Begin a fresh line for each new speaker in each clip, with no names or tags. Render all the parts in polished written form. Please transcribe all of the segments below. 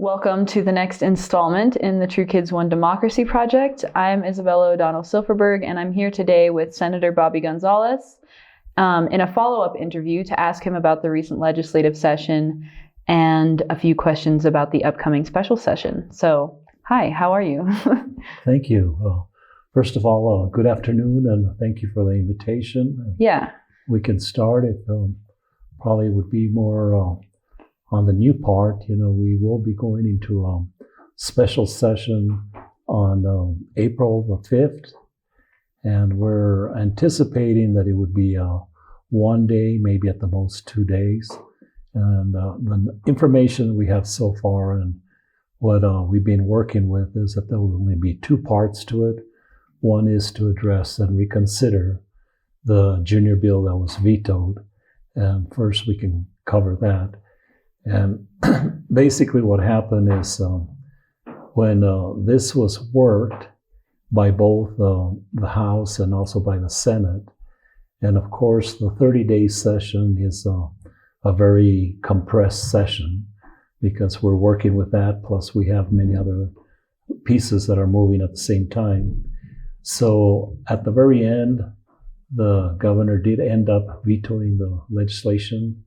Welcome to the next installment in the True Kids One Democracy Project. I'm Isabella O'Donnell Silverberg, and I'm here today with Senator Bobby Gonzales in a follow-up interview to ask him about the recent legislative session and a few questions about the upcoming special session. So, hi, how are you?
Thank you. First of all, good afternoon, and thank you for the invitation.
Yeah. We
can start. It probably would be more on the new part. We will be going into a special session on April the 5th, and we're anticipating that it would be 1 day, maybe at the most 2 days. And the information we have so far and what we've been working with is that there will only be two parts to it. One is to address and reconsider the junior bill that was vetoed. And first we can cover that. And basically what happened is when this was worked by both the House and also by the Senate, and of course the 30-day session is a very compressed session because we're working with that, plus we have many other pieces that are moving at the same time. So at the very end, the governor did end up vetoing the legislation.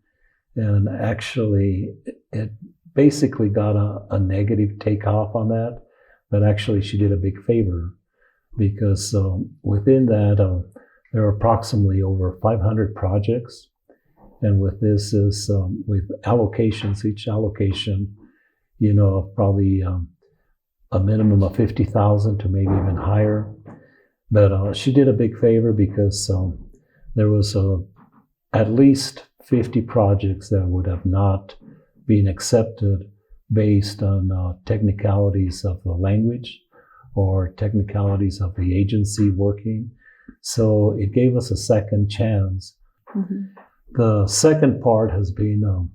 And actually, it basically got a negative takeoff on that. But actually, she did a big favor because within that, there are approximately over 500 projects. And with this is with allocations, each allocation, probably a minimum of 50,000 to maybe even higher. But she did a big favor because there was at least 50 projects that would have not been accepted based on technicalities of the language or technicalities of the agency working. So it gave us a second chance. Mm-hmm. The second part has been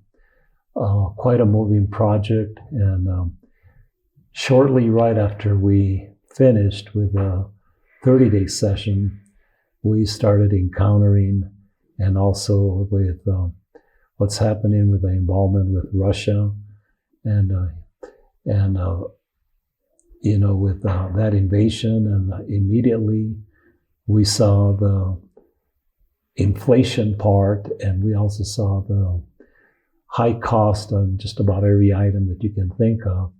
quite a moving project, and shortly right after we finished with the 30-day session, we started encountering and also with what's happening with the involvement with Russia, and with that invasion, and immediately we saw the inflation part, and we also saw the high cost on just about every item that you can think of.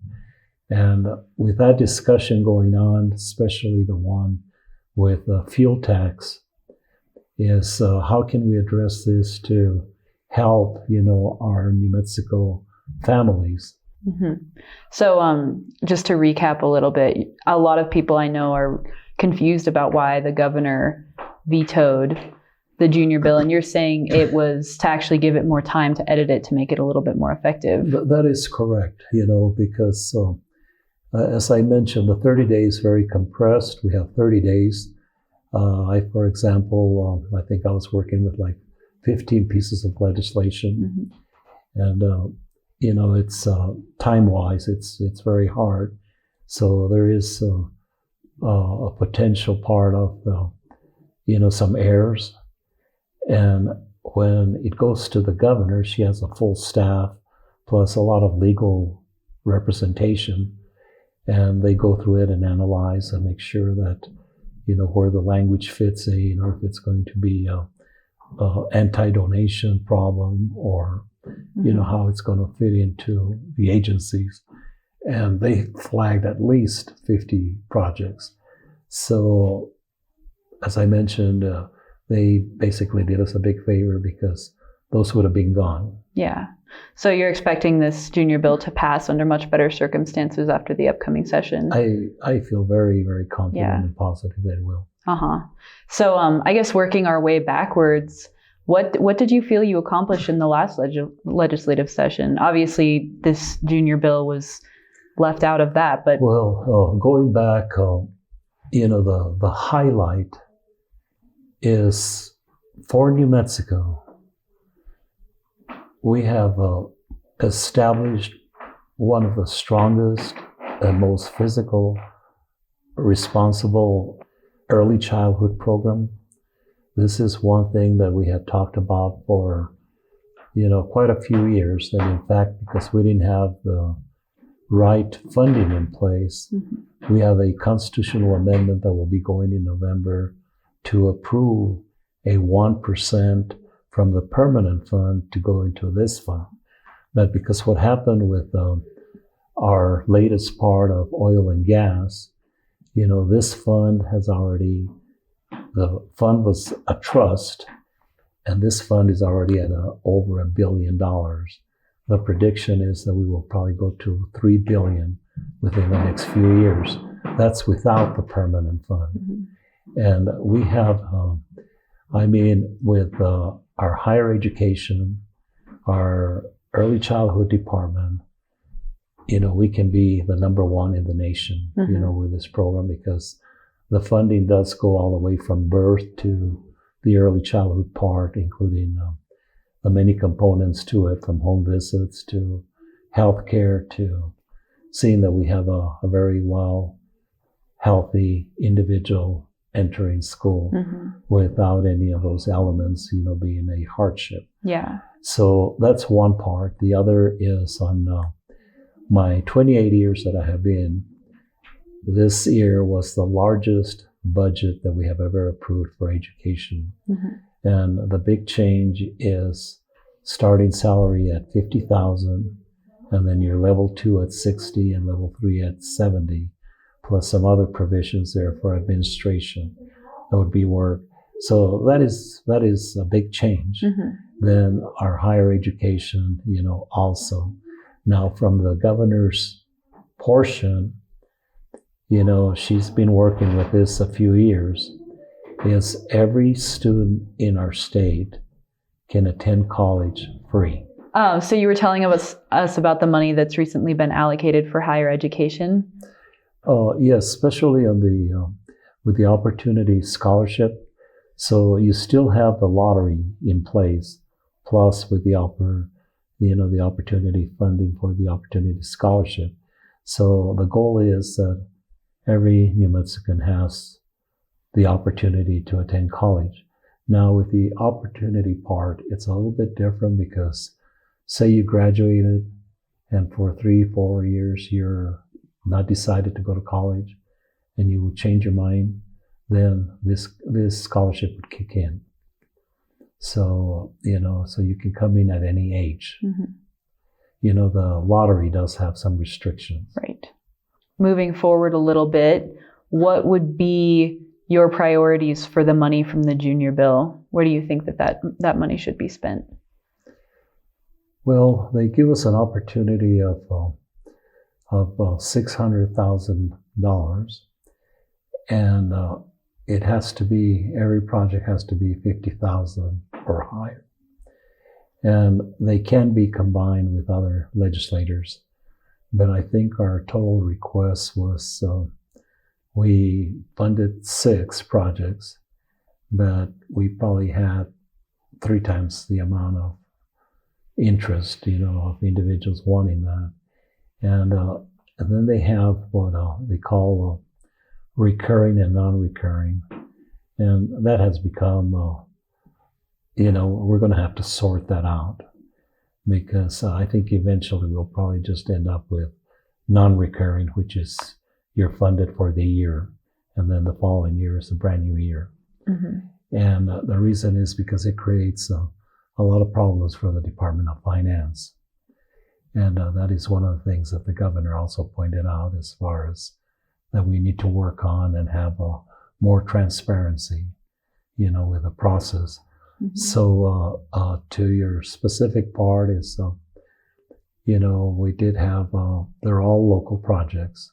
And with that discussion going on, especially the one with the fuel tax, is how can we address this to help, our New Mexico families?
Mm-hmm. So just to recap a little bit, a lot of people I know are confused about why the governor vetoed the junior bill, and you're saying it was to actually give it more time to edit it to make it a little bit more effective.
That is correct, because as I mentioned, the 30 days very compressed. We have 30 days. For example, I think I was working with like 15 pieces of legislation. Mm-hmm. And, it's time-wise, it's very hard. So there is a potential part of, some errors. And when it goes to the governor, she has a full staff, plus a lot of legal representation. And they go through it and analyze and make sure that, where the language fits in, or if it's going to be a anti-donation problem, or, mm-hmm. How it's going to fit into the agencies. And they flagged at least 50 projects. So, as I mentioned, they basically did us a big favor because those would have been gone.
Yeah. So you're expecting this junior bill to pass under much better circumstances after the upcoming session?
I feel very, very confident and positive that it will.
Uh-huh. So I guess working our way backwards, what did you feel you accomplished in the last legislative session? Obviously, this junior bill was left out of that, but...
Well, going back, the highlight is for New Mexico. We have established one of the strongest and most physical, responsible early childhood program. This is one thing that we had talked about for, quite a few years. And in fact, because we didn't have right funding in place, we have a constitutional amendment that will be going in November to approve a 1% from the permanent fund to go into this fund. But because what happened with our latest part of oil and gas, this fund has already, the fund was a trust, and this fund is already at over $1 billion. The prediction is that we will probably go to $3 billion within the next few years. That's without the permanent fund. And we have, with our higher education, our early childhood department, we can be the number one in the nation, with this program, because the funding does go all the way from birth to the early childhood part, including the many components to it, from home visits to healthcare to seeing that we have a very well, healthy individual entering school without any of those elements, being a hardship.
Yeah.
So that's one part. The other is on my 28 years that I have been, this year was the largest budget that we have ever approved for education. And the big change is starting salary at $50,000, and then your level 2 at $60,000 and level 3 at $70,000, plus some other provisions there for administration that would be work. So that is a big change. Then our higher education, also. Now from the governor's portion, she's been working with this a few years, is every student in our state can attend college free.
Oh, so you were telling us about the money that's recently been allocated for higher education?
Yes, especially on with the Opportunity Scholarship. So you still have the lottery in place, plus with the opportunity funding for the Opportunity Scholarship. So the goal is that every New Mexican has the opportunity to attend college. Now with the opportunity part, it's a little bit different because say you graduated and for 3-4 years you're not decided to go to college and you would change your mind, then this scholarship would kick in. So, so you can come in at any age. The lottery does have some restrictions.
Right. Moving forward a little bit, what would be your priorities for the money from the junior bill? Where do you think that money should be spent?
Well, they give us an opportunity of $600,000, and it has to be, every project has to be 50,000 or higher. And they can be combined with other legislators. But I think our total request was, we funded 6 projects, but we probably had 3 times the amount of interest, of individuals wanting that. And then they have what they call recurring and non-recurring. And that has become, we're going to have to sort that out, because I think eventually we'll probably just end up with non-recurring, which is you're funded for the year, and then the following year is a brand new year. And the reason is because it creates a lot of problems for the Department of Finance. And that is one of the things that the governor also pointed out, as far as that we need to work on and have more transparency, with the process. So to your specific part is, we did have, they're all local projects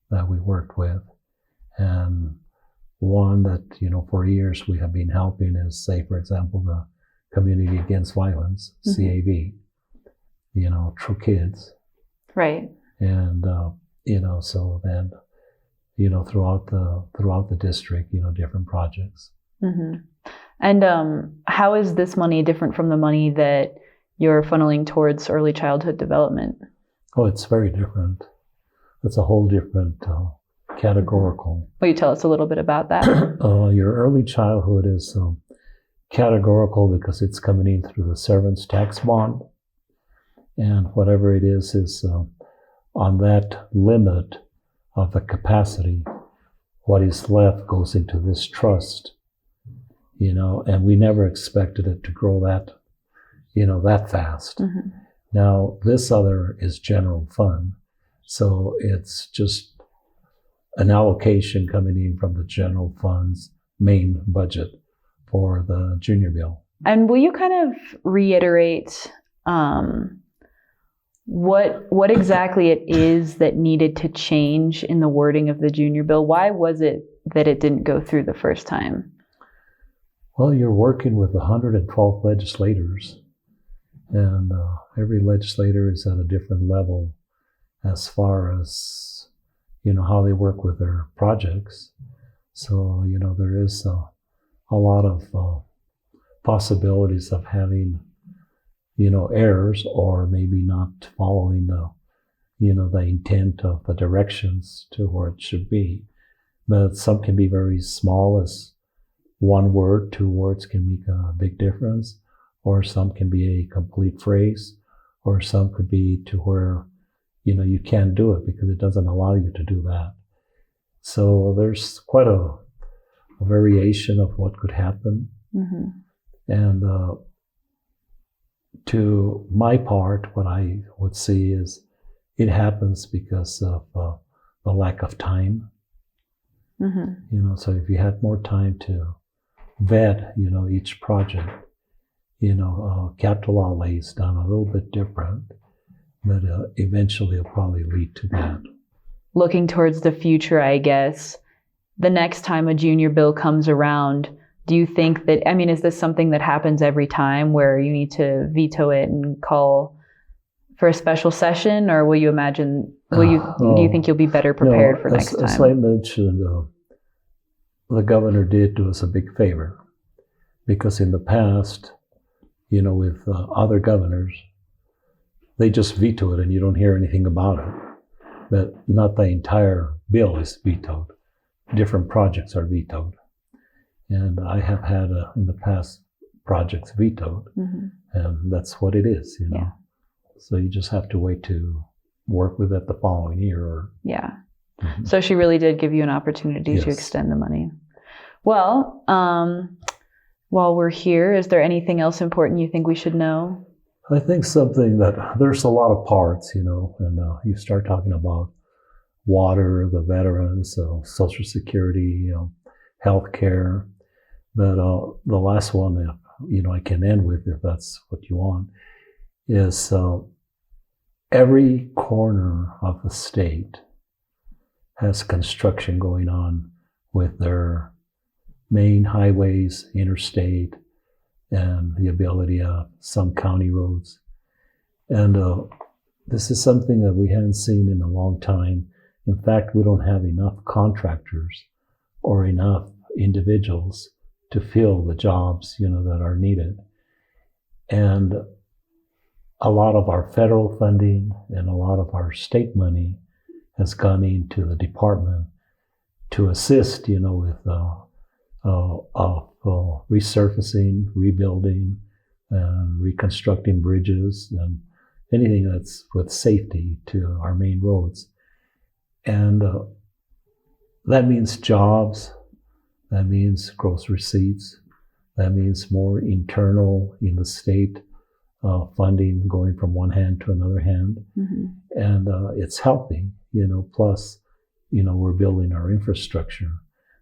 that we worked with. And one that, for years we have been helping is, say, for example, the Community Against Violence, CAV, True Kids. Right. And, so then, throughout the district, different projects.
And how is this money different from the money that you're funneling towards early childhood development?
Oh, it's very different. It's a whole different categorical.
Will you tell us a little bit about that?
Your early childhood is categorical because it's coming in through the servant's tax bond. And whatever it is on that limit of the capacity, what is left goes into this trust, and we never expected it to grow that, that fast.
Mm-hmm.
Now, this other is general fund. So it's just an allocation coming in from the general fund's main budget for the junior bill.
And will you kind of reiterate what exactly it is that needed to change in the wording of the junior bill? Why was it that it didn't go through the first time?
Well, you're working with 112 legislators, and every legislator is at a different level as far as, how they work with their projects. So, there is a lot of possibilities of having, errors or maybe not following the intent of the directions to where it should be. But some can be very small, as one word, 2 words can make a big difference, or some can be a complete phrase, or some could be to where, you can't do it because it doesn't allow you to do that. So there's quite a variation of what could happen.
Mm-hmm.
And to my part, what I would see is it happens because of the lack of time.
Mm-hmm.
So if you had more time to vet, each project, capital outlay is done a little bit different, but eventually it'll probably lead to that.
Looking towards the future, I guess, the next time a junior bill comes around, do you think that, is this something that happens every time where you need to veto it and call for a special session, or do you think you'll be better prepared for next time?
As I mentioned, the governor did do us a big favor, because in the past, with other governors, they just veto it and you don't hear anything about it. But not the entire bill is vetoed. Different projects are vetoed. And I have had in the past projects vetoed,
mm-hmm.
and that's what it is,
Yeah.
So you just have to wait to work with it the following year.
Yeah.
Mm-hmm.
So she really did give you an opportunity
Yes.
to extend the money. Well, while we're here, is there anything else important you think we should know?
I think something that there's a lot of parts, and you start talking about water, the veterans, Social Security, healthcare. But the last one, I can end with, if that's what you want, is every corner of the state has construction going on with their main highways, interstate, and the ability of some county roads. And this is something that we haven't seen in a long time. In fact, we don't have enough contractors or enough individuals to fill the jobs, that are needed. And a lot of our federal funding and a lot of our state money has gone into the department to assist, with resurfacing, rebuilding, and reconstructing bridges, and anything that's with safety to our main roads. And that means jobs, that means gross receipts, that means more internal in the state funding going from one hand to another hand.
Mm-hmm.
And it's healthy, plus, we're building our infrastructure.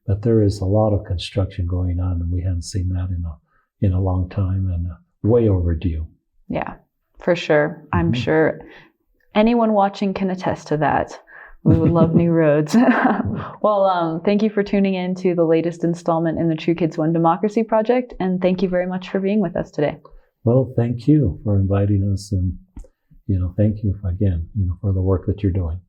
But there is a lot of construction going on, and we haven't seen that in a long time, and way overdue.
Yeah, for sure. I'm
Mm-hmm.
sure anyone watching can attest to that. We would love new roads. Well, thank you for tuning in to the latest installment in the True Kids One Democracy Project, and thank you very much for being with us today.
Well, thank you for inviting us, and thank you again, for the work that you're doing.